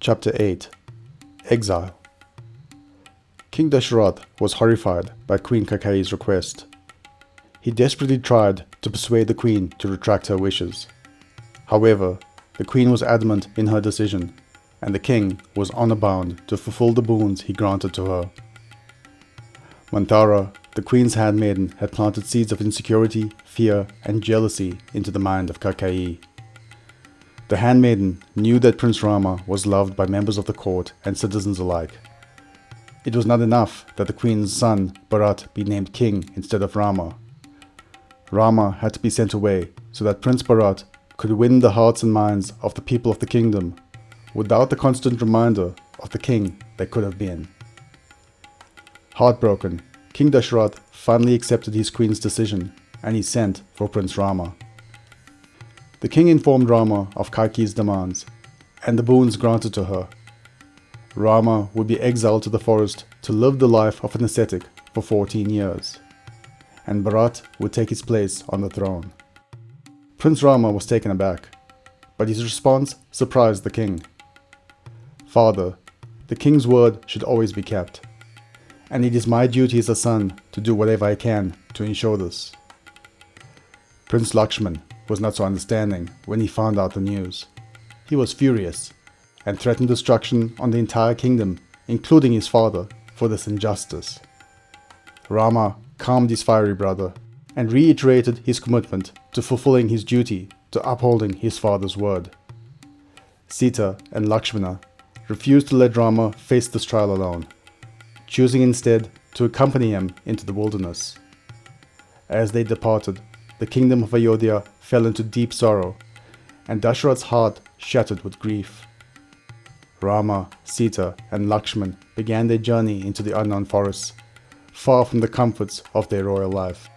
Chapter 8 Exile. King Dashrath was horrified by Queen Kaikeyi's request. He desperately tried to persuade the queen to retract her wishes. However, the queen was adamant in her decision, and the king was honor bound to fulfill the boons he granted to her. Manthara, the queen's handmaiden, had planted seeds of insecurity, fear, and jealousy into the mind of Kaikeyi. The handmaiden knew that Prince Rama was loved by members of the court and citizens alike. It was not enough that the queen's son, Bharat, be named king instead of Rama. Rama had to be sent away so that Prince Bharat could win the hearts and minds of the people of the kingdom, without the constant reminder of the king that could have been. Heartbroken, King Dashrath finally accepted his queen's decision, and he sent for Prince Rama. The king informed Rama of Kaikeyi's demands, and the boons granted to her. Rama would be exiled to the forest to live the life of an ascetic for 14 years, and Bharat would take his place on the throne. Prince Rama was taken aback, but his response surprised the king. "Father, the king's word should always be kept, and it is my duty as a son to do whatever I can to ensure this." Prince Lakshmana was not so understanding when he found out the news. He was furious and threatened destruction on the entire kingdom, including his father, for this injustice. Rama calmed his fiery brother and reiterated his commitment to fulfilling his duty to upholding his father's word. Sita and Lakshmana refused to let Rama face this trial alone, choosing instead to accompany him into the wilderness. As they departed, the kingdom of Ayodhya fell into deep sorrow, and Dashrath's heart shattered with grief. Rama, Sita, and Lakshmana began their journey into the unknown forests, far from the comforts of their royal life.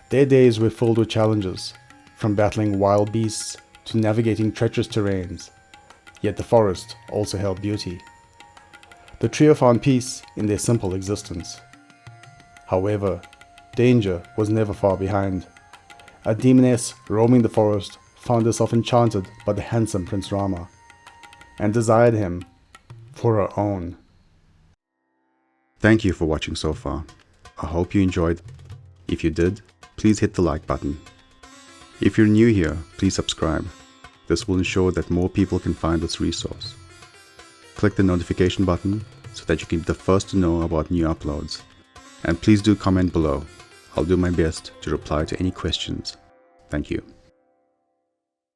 Their days were filled with challenges, from battling wild beasts to navigating treacherous terrains, yet the forest also held beauty. The trio found peace in their simple existence. However, danger was never far behind. A demoness roaming the forest found herself enchanted by the handsome Prince Rama, and desired him for her own. Thank you for watching so far. I hope you enjoyed. If you did, please hit the like button. If you're new here, please subscribe. This will ensure that more people can find this resource. Click the notification button so that you can be the first to know about new uploads. And please do comment below. I'll do my best to reply to any questions. Thank you.